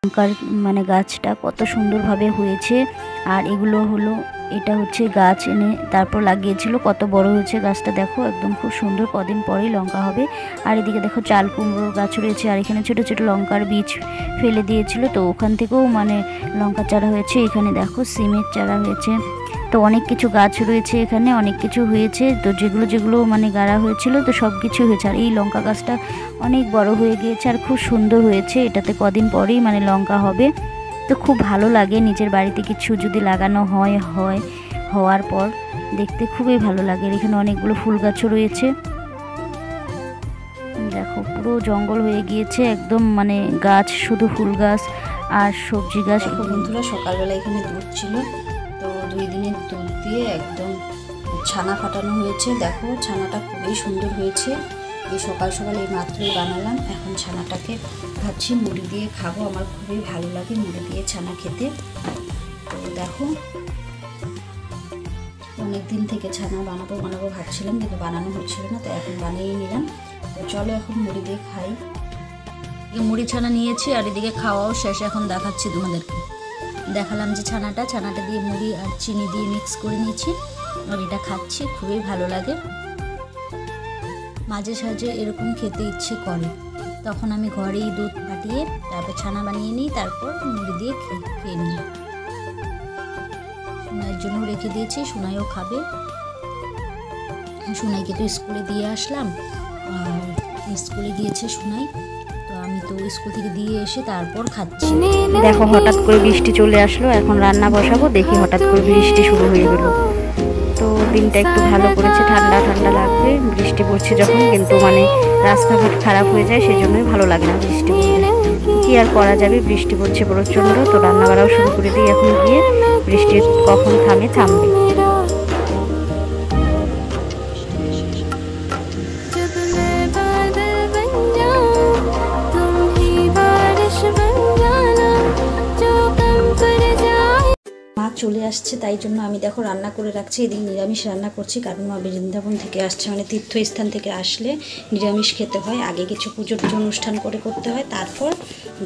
লঙ্কার মানে গাছটা কত সুন্দরভাবে হয়েছে। আর এগুলো হলো, এটা হচ্ছে গাছ এনে তারপর লাগিয়েছিল, কত বড় হয়েছে গাছটা দেখো, একদম খুব সুন্দর, কদিন পরেই লঙ্কা হবে। আর এদিকে দেখো চাল কুমড়োর গাছ রয়েছে, আর এখানে ছোট ছোট লঙ্কার বীজ ফেলে দিয়েছিল, তো ওখান থেকেও মানে লঙ্কা চারা হয়েছে। এখানে দেখো সিমের চারা হয়েছে, তো অনেক কিছু গাছ রয়েছে এখানে, অনেক কিছু হয়েছে। তো যেগুলো যেগুলো মানে গাড়া হয়েছিল তো সব কিছু হয়েছে। আর এই লঙ্কা গাছটা অনেক বড় হয়ে গিয়েছে আর খুব সুন্দর হয়েছে, এটাতে কদিন পরেই মানে লঙ্কা হবে। তো খুব ভালো লাগে নিজের বাড়িতে কিছু যদি লাগানো হওয়ার পর দেখতে খুবই ভালো লাগে। এখানে অনেকগুলো ফুল গাছও রয়েছে, দেখো পুরো জঙ্গল হয়ে গিয়েছে একদম, মানে গাছ শুধু ফুল গাছ আর সবজি গাছ। বন্ধুরা সকালবেলা এখানে দুধ ছিল, তো 2 দিনের দুধ দিয়ে একদম ছানা ফাটানো হয়েছে। দেখো ছানাটা খুবই সুন্দর হয়েছে। এই সকাল সকাল এই মাত্রই বানালাম। এখন ছানাটাকে ভাবছি মুড়ি দিয়ে খাবো, আমার খুবই ভালো লাগে মুড়ি দিয়ে ছানা খেতে। তো দেখো অনেক দিন থেকে ছানা বানাবো ভাবছিলাম, কিন্তু বানানো হচ্ছিল না, তো এখন বানিয়ে নিলাম। তো চলো এখন মুড়ি দিয়ে খাই। মুড়ি ছানা নিয়েছি আর এদিকে খাওয়াও শেষ। এখন দেখাচ্ছি তোমাদেরকে, দেখালাম যে ছানাটা দিয়ে মুড়ি আর চিনি দিয়ে মিক্স করে নিয়েছি, আর এটা খাচ্ছি, খুবই ভালো লাগে। মাঝে সাঝে এরকম খেতে ইচ্ছে করে, তখন আমি ঘরেই দুধ ফাটিয়ে তারপর ছানা বানিয়ে নিই, তারপর মুড়ি দিয়ে খেয়ে নিই। সোনাইয়ের জন্য রেখে দিয়েছি, সোনাইও খাবে। সোনাইকে তো স্কুলে দিয়ে আসলাম, আর স্কুলে গিয়েছে সোনাই, তো আমি তো স্কুল থেকে দিয়ে এসে তারপর খাচ্ছি। দেখো হঠাৎ করে বৃষ্টি চলে আসলো, এখন রান্না বসাবো, দেখি হঠাৎ করে বৃষ্টি শুরু হয়ে গেল। তো দিনটা একটু ভালো করেছে, ঠান্ডা ঠান্ডা লাগবে বৃষ্টি পড়ছে যখন, কিন্তু মানে রাস্তাঘাট খারাপ হয়ে যায়, সেই জন্যই ভালো লাগে না বৃষ্টি পড়লে। কি আর করা যাবে, বৃষ্টি পড়ছে প্রচণ্ড। তো রান্না বাড়াও শুরু করে দিই এখন গিয়ে, বৃষ্টি কখন থামবে। মা চলে আসছে, তাই জন্য আমি দেখো রান্না করে রাখছি। এদিকে নিরামিষ রান্না করছি, কারণ মা বৃন্দাবন থেকে আসছে, মানে তীর্থস্থান থেকে আসলে নিরামিষ খেতে হয়। আগে কিছু পুজো অনুষ্ঠান করতে হয়, তারপর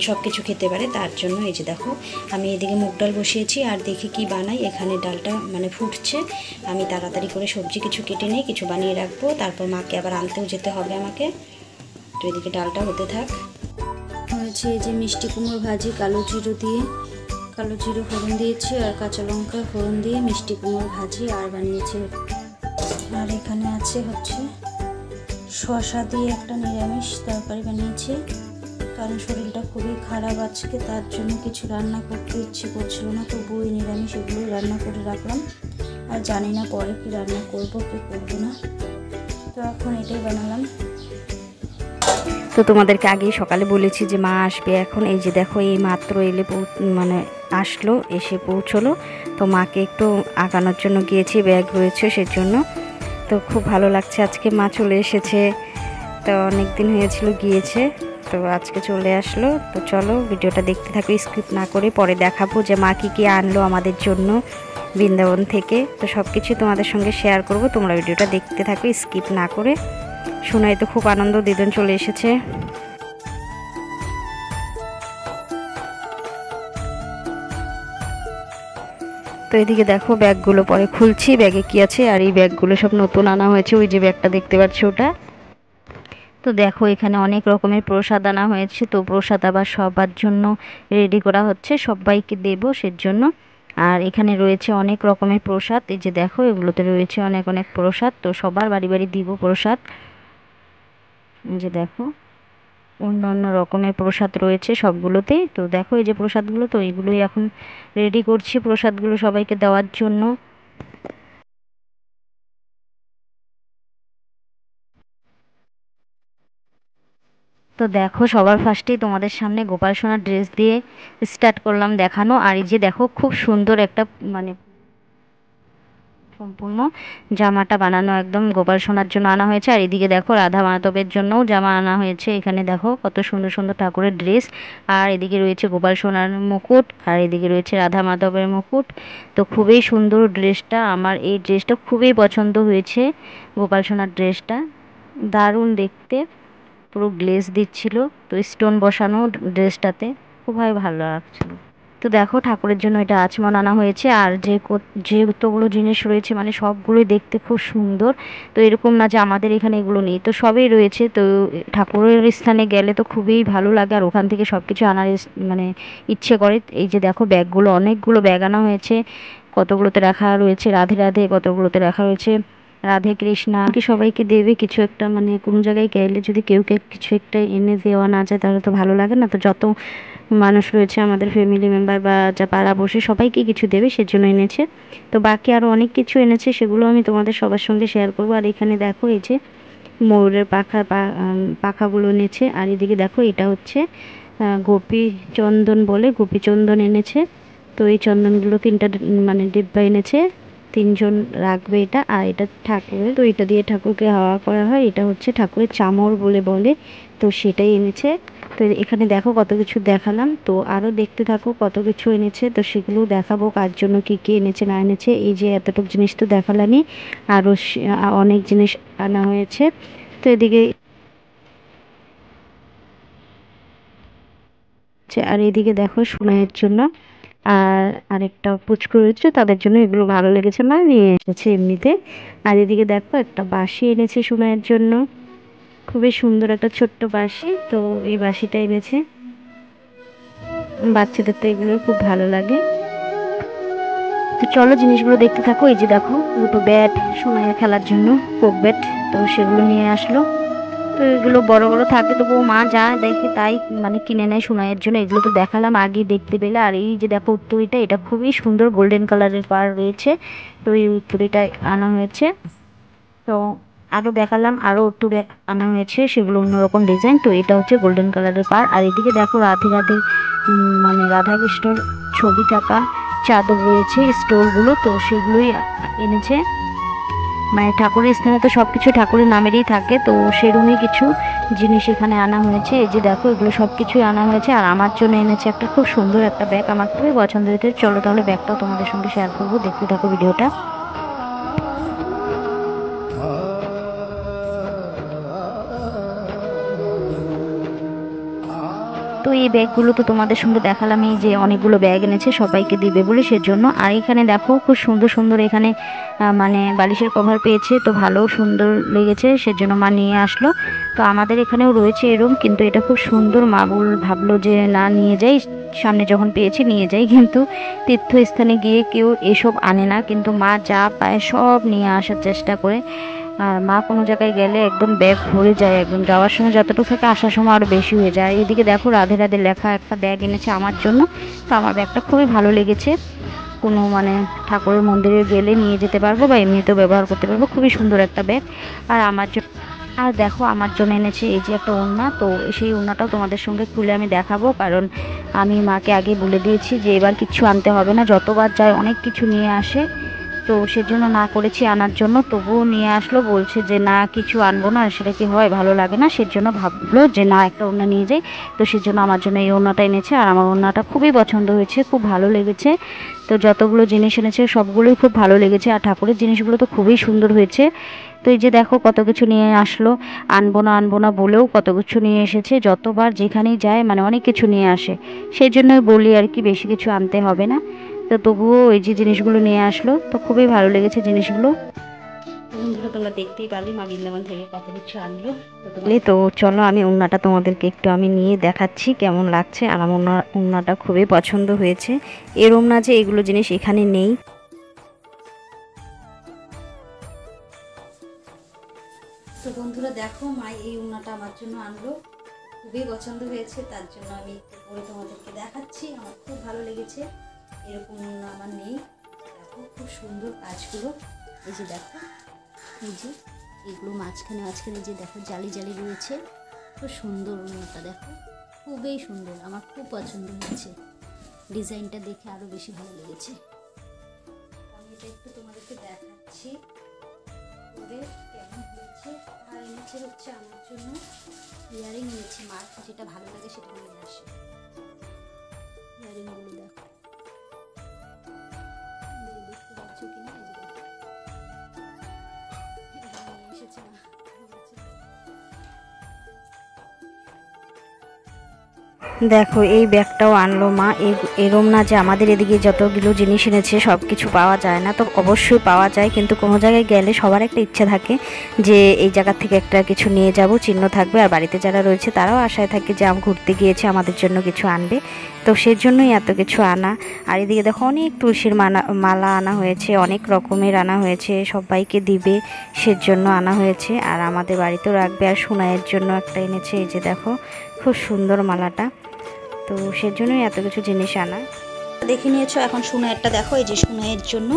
সব কিছু খেতে পারে। তার জন্য এই যে দেখো আমি এদিকে মুগ ডাল বসিয়েছি, আর দেখি কি বানাই। এখানে ডালটা মানে ফুটছে, আমি তাড়াতাড়ি করে সবজি কিছু কেটে নিই, কিছু বানিয়ে রাখবো, তারপর মাকে আবার আনতেও যেতে হবে আমাকে। তো এদিকে ডালটা হতে থাক। হয়েছে এই যে মিষ্টি কুমড়ো ভাজি কালো জিরো ফোড়ন দিয়েছি, আর কাঁচা লঙ্কা ফোড়ন দিয়ে মিষ্টি কুমড়ো ভাজি আর বানিয়েছি। আর এখানে আছে হচ্ছে শসা দিয়ে একটা নিরামিষ তরকারি বানিয়েছি, কারণ শরীরটা খুবই খারাপ আজকে, তার জন্য কিছু রান্না করতে ইচ্ছে করছিল না, তবুও এই নিরামিষ এগুলো রান্না করে রাখলাম। আর জানি না পরে কি রান্না করবো কি করবো না, তো এখন এটাই বানালাম। তো তোমাদেরকে আগেই সকালে বলেছি যে মা আসবে এখন, এই যে দেখো এই মাত্র মানে আসলো, এসে পৌঁছলো। তো মাকে একটু আগানোর জন্য গিয়েছি, ব্যাগ রয়েছে সেজন্য। তো খুব ভালো লাগছে আজকে মা চলে এসেছে, তো অনেক দিন হয়েছিল গিয়েছে, তো আজকে চলে আসলো। তো চলো ভিডিওটা দেখতে থাকো স্কিপ না করে, পরে দেখাবো যে মা কী আনলো আমাদের জন্য বৃন্দাবন থেকে। তো সব কিছু তোমাদের সঙ্গে শেয়ার করব, তোমরা ভিডিওটা দেখতে থাকো স্কিপ না করে। শোনাই তো খুব আনন্দ, দিদন চলে এসেছে। তো এদিকে দেখো ব্যাগগুলো পরে খুলছি, ব্যাগে কি আছে। আর এই ব্যাগগুলো সব নতুন আনা হয়েছে, ওই যে ব্যাগটা দেখতে পাচ্ছ ওটা। তো দেখো এখানে অনেক রকমের প্রসাদ আনা হয়েছে, তো প্রসাদ আবার সবার জন্য রেডি করা হচ্ছে, সবাইকে দেবো সেজন্য। আর এখানে রয়েছে অনেক রকমের প্রসাদ, এই যে দেখো এগুলোতে রয়েছে অনেক অনেক প্রসাদ, তো সবার বাড়ি বাড়ি দিব প্রসাদ। যে দেখো অন্য অন্য রকমের প্রসাদ রয়েছে সবগুলোতেই। তো দেখো এই যে প্রসাদগুলো, তো এইগুলোই এখন রেডি করছি প্রসাদগুলো সবাইকে দেওয়ার জন্য। তো দেখো সবার ফার্স্টেই তোমাদের সামনে গোপাল সোনার ড্রেস দিয়ে স্টার্ট করলাম দেখানো। আর এই যে দেখো খুব সুন্দর একটা মানে সম্পূর্ণ জামাটা বানানো একদম গোপাল সোনার জন্য আনা হয়েছে। আর এদিকে দেখো রাধা মাধবের জন্যও জামা আনা হয়েছে, এখানে দেখো কত সুন্দর সুন্দর ঠাকুরের ড্রেস। আর এদিকে রয়েছে গোপাল সোনার মুকুট, আর এদিকে রয়েছে রাধা মাধবের মুকুট। তো খুবই সুন্দর ড্রেসটা, আমার এই ড্রেসটা খুবই পছন্দ হয়েছে, গোপাল সোনার ড্রেসটা দারুণ দেখতে, পুরো গ্লেজ দিচ্ছিল, তো স্টোন বসানো ড্রেসটাতে। খুবই ভালো লাগছিল। তো দেখো ঠাকুরের জন্য এটা আচমন আনা হয়েছে, আর যে যতগুলো জিনিস রয়েছে মানে সবগুলোই দেখতে খুব সুন্দর। তো এরকম না যে আমাদের এখানে এগুলো নেই, তো সবই রয়েছে। তো ঠাকুরের স্থানে গেলে তো খুবই ভালো লাগে, আর ওখান থেকে সব কিছু আনার মানে ইচ্ছে করে। এই যে দেখো ব্যাগগুলো, অনেকগুলো ব্যাগ আনা হয়েছে, কতগুলোতে রাখা রয়েছে রাধে রাধে, কতগুলোতে রাখা রয়েছে রাধে কৃষ্ণা। কি সবাইকে দেবে কিছু একটা, মানে কোনো জায়গায় গেলে যদি কেউ কিছু একটা এনে দেওয়া না যায় তাহলে তো ভালো লাগে না। তো যত মানুষ রয়েছে আমাদের ফ্যামিলি মেম্বার বা যা পাড়া বসে সবাইকে কিছু দেবে সেজন্য এনেছে। তো বাকি আরও অনেক কিছু এনেছে, সেগুলো আমি তোমাদের সবার সঙ্গে শেয়ার করবো। আর এখানে দেখো এই যে ময়ূরের পাখাগুলো এনেছে। আর এদিকে দেখো এটা হচ্ছে গোপী চন্দন বলে, গোপী চন্দন এনেছে। তো এই চন্দনগুলো তিনটা মানে ডিব্বা এনেছে, তিনজন রাখবে এটা। আর এটা ঠাকুরের, তো এটা দিয়ে ঠাকুরকে হাওয়া করা হয়, এটা হচ্ছে ঠাকুরের চামর বলে বলে, তো সেটাই এনেছে। তো এখানে দেখো কত কিছু দেখালাম, তো আরও দেখতে থাকো কত কিছু এনেছে, তো সেগুলো দেখাবো কার জন্য কী কী এনেছে না এনেছে। এই যে এতটুকু জিনিস তো দেখালামই, আরও অনেক জিনিস আনা হয়েছে। তো এদিকে আর এদিকে দেখো সোনাইয়ের জন্য আর আরেকটা পুচকু রয়েছে, তাদের জন্য এগুলো ভালো লেগেছে মানে নিয়ে এসেছে এমনিতে। আর এদিকে দেখো একটা বাঁশি এনেছে সোনাইয়ের জন্য, খুবই সুন্দর একটা ছোট্ট বাঁশি। তো এই বাঁশিটা এনেছে, বাচ্চাদের তো এগুলো খুব ভালো লাগে। তো চলো জিনিসগুলো দেখতে থাকো। এই যে দেখো দুটো ব্যাট সোনাইয়ের খেলার জন্য, কোক ব্যাট, তো সেগুলো নিয়ে আসলো। তো এগুলো বড় বড় থাকে, তবুও মা যা দেখে তাই মানে কিনে নেয় সোনাইয়ের জন্য। এগুলো তো দেখালাম আগেই দেখতে পেলে। আর এই যে দেখো উত্তরীটা, এটা খুবই সুন্দর গোল্ডেন কালারের পার রয়েছে, তো এই উত্তরীটা আনা হয়েছে। তো আরও দেখালাম, আরও উত্তরে আনা হয়েছে, সেগুলো অন্যরকম ডিজাইন। তো এটা হচ্ছে গোল্ডেন কালারের পার। আর এদিকে দেখো রাধে রাধে মানে রাধাকৃষ্ণর ছবি থাকা চাদর রয়েছে, স্টোরগুলো, তো সেগুলোই এনেছে। মানে ঠাকুরের স্থানে তো সব কিছু ঠাকুরের নামেরই থাকে, তো সেরকমই কিছু জিনিস এখানে আনা হয়েছে। এই যে দেখো এগুলো সব কিছুই আনা হয়েছে। আর আমার জন্য এনেছে একটা খুব সুন্দর একটা ব্যাগ, আমার খুবই পছন্দ হয়েছে। চলো তাহলে ব্যাগটাও তোমাদের সঙ্গে শেয়ার করবো, দেখতে থাকো ভিডিওটা। তো এই ব্যাগগুলো তো তোমাদের সঙ্গে দেখালাম, এই যে অনেকগুলো ব্যাগ এনেছে সবাইকে দিবে বলে সেজন্য। আর এখানে দেখো খুব সুন্দর সুন্দর এখানে মানে বালিশের কভার পেয়েছে, তো ভালো সুন্দর লেগেছে সেজন্য মা নিয়ে আসলো। তো আমাদের এখানেও রয়েছে এরকম, কিন্তু এটা খুব সুন্দর, মা ভাবলো যে না নিয়ে যাই, সামনে যখন পেয়েছি নিয়ে যাই। কিন্তু তীর্থস্থানে গিয়ে কেউ এসব আনে না, কিন্তু মা যা পায় সব নিয়ে আসার চেষ্টা করে। আর মা কোনো জায়গায় গেলে একদম ব্যাগ ভরে যায়, একদম যাওয়ার সময় যতটুকু থাকে আসার সময় আরও বেশি হয়ে যায়। এদিকে দেখো রাধে রাধে লেখা একটা ব্যাগ এনেছে আমার জন্য, তো আমার ব্যাগটা খুবই ভালো লেগেছে। কোনো মানে ঠাকুরের মন্দিরে গেলে নিয়ে যেতে পারবো বা এমনিতেও ব্যবহার করতে পারবো, খুবই সুন্দর একটা ব্যাগ। আর আমার জন্য, আর দেখো আমার জন্য এনেছে এই যে একটা ওড়না, তো সেই ওড়নাটাও তোমাদের সঙ্গে খুলে আমি দেখাবো, কারণ আমি মাকে আগে বলে দিয়েছি যে এবার কিচ্ছু আনতে হবে না, যতবার যায় অনেক কিছু নিয়ে আসে। তো সেজন্য না করেছি আনার জন্য, তবুও নিয়ে আসলো, বলছে যে না কিছু আনবো না, সেটা কি হয়, ভালো লাগে না, সেজন্য ভাবলো যে না একটা ওড়না নিয়ে যাই। তো সেজন্য আমার জন্য এই ওড়নাটা এনেছে, আর আমার ওড়নাটা খুবই পছন্দ হয়েছে, খুব ভালো লেগেছে। তো যতগুলো জিনিস এনেছে সবগুলোই খুব ভালো লেগেছে, আর ঠাকুরের জিনিসগুলো তো খুবই সুন্দর হয়েছে। তো এই যে দেখো কত কিছু নিয়ে আসলো, আনবো না বলেও কত কিছু নিয়ে এসেছে, যতবার যেখানেই যায় মানে অনেক কিছু নিয়ে আসে, সেই জন্যই বলি আর কি বেশি কিছু আনতে হবে না। তো তবুও এই যে জিনিসগুলো নিয়ে আসলো, তো খুবই ভালো লেগেছে জিনিসগুলো। বন্ধুরা তোমরা দেখতেই পারলে মা বৃন্দাবন থেকে কত কিছু আনলো। তো চলো আমি ওড়নাটা তোমাদেরকে একটু আমি নিয়ে দেখাচ্ছি কেমন লাগছে। আর আমার ওড়নাটা খুবই পছন্দ হয়েছে, এরম না যে এগুলো জিনিস এখানে নেই। তো বন্ধুরা দেখো মা এই ওড়নাটা আমার জন্য আনলো, খুবই পছন্দ হয়েছে, তার জন্য আমি একটু পরে তোমাদেরকে দেখাচ্ছি। আমার খুব ভালো লেগেছে, এরকম ওড়না আমার নেই। দেখো খুব সুন্দর কাজগুলো, এই যে দেখো এই যে এগুলো মাঝখানে মাঝখানে যে দেখো জালি জালি রয়েছে, খুব সুন্দর ওড়নাটা দেখো, খুবই সুন্দর, আমার খুব পছন্দ হয়েছে, ডিজাইনটা দেখে আরও বেশি ভালো লেগেছে। আমি এটা একটু তোমাদেরকে দেখাচ্ছি পরে কেমন হয়েছে। আর এনেছে হচ্ছে আমার জন্য ইয়ারিং এনেছে, মার যেটা ভালো লাগে সেটা নিয়ে আসে। ইয়ারিংগুলো দেখো, দেখতে পাচ্ছ কিনা, এই যে দেখো এটা নিয়ে এসেছে মা। দেখো এই ব্যাগটাও আনলো মা। এরম না যে আমাদের এদিকে যতগুলো জিনিস এনেছে সব কিছু পাওয়া যায় না, তো অবশ্যই পাওয়া যায়, কিন্তু কোনো জায়গায় গেলে সবার একটা ইচ্ছা থাকে যে এই জায়গা থেকে একটা কিছু নিয়ে যাব, চিহ্ন থাকবে। আর বাড়িতে যারা রয়েছে তারাও আশায় থাকে যে ঘুরতে গিয়েছে আমাদের জন্য কিছু আনবে, তো সেজন্যই এত কিছু আনা। আর এদিকে দেখো অনেক তুলসীর মালা আনা হয়েছে, অনেক রকমের আনা হয়েছে, সবাইকে দিবে সেজন্য আনা হয়েছে। আর আমাদের বাড়িতেও রাখবে। আর সোনাইয়ের জন্য একটা এনেছে, এই যে দেখো খুব সুন্দর মালাটা, তো সেজন্যই এত কিছু জিনিস আনা। দেখে নিয়েছো, এখন সোনাইয়েরটা দেখো। এই যে সোনাইয়ের জন্য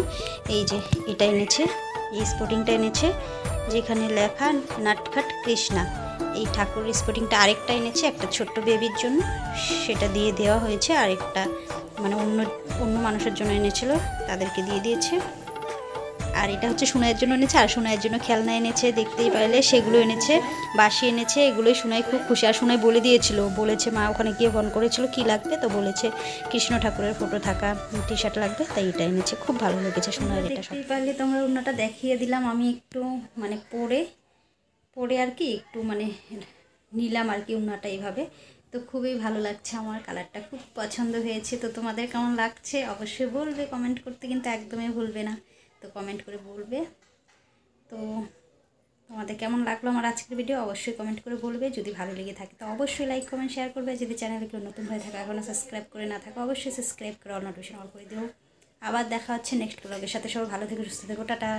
এই যে এটা এনেছে, এই স্পোর্টিংটা এনেছে যেখানে লেখা নাটখাট কৃষ্ণা। এই ঠাকুরের স্পোর্টিংটা আরেকটা এনেছে একটা ছোট্ট বেবির জন্য, সেটা দিয়ে দেওয়া হয়েছে। আরেকটা মানে অন্য মানুষের জন্য এনেছিল, তাদেরকে দিয়ে দিয়েছে। আর এটা হচ্ছে সোনাইয়ের জন্য এনেছে। আর সোনাইয়ের জন্য খেলনা এনেছে, দেখতেই পাইলে সেগুলো এনেছে, বাসি এনেছে। এগুলোই সোনাই খুব খুশি। আর সোনাই বলে দিয়েছিল, বলেছে মা ওখানে গিয়ে ফোন করেছিল কি লাগবে, তো বলেছে কৃষ্ণ ঠাকুরের ফটো থাকা টি শার্ট লাগবে, তাই এটা এনেছে। খুব ভালো লেগেছে সোনাইয়ের এটা। দেখতেই পারলে তোমরা ওড়নাটা দেখিয়ে দিলাম আমি একটু মানে পরে আর কি একটু মানে নিলাম আর কি ওড়নাটা এইভাবে। তো খুবই ভালো লাগছে, আমার কালারটা খুব পছন্দ হয়েছে। তো তোমাদের কেমন লাগছে অবশ্যই বলবে, কমেন্ট করতে কিন্তু একদমই ভুলবে না, তো কমেন্ট করে বলবে। তো তোমাদের কেমন লাগলো আমার আজকের ভিডিও অবশ্যই কমেন্ট করে বলবে। যদি ভালো লেগে থাকে তো অবশ্যই লাইক কমেন্ট শেয়ার করবে। যদি চ্যানেলে কেউ নতুন হয়ে থাকে এখনও সাবস্ক্রাইব করে না থাকে অবশ্যই সাবস্ক্রাইব করে অল নোটিফিকেশন অল করে দিও। আবার দেখা হচ্ছে নেক্সট ব্লগের সাথে। সবাই ভালো থেকো, সুস্থ থেকো, টাটা।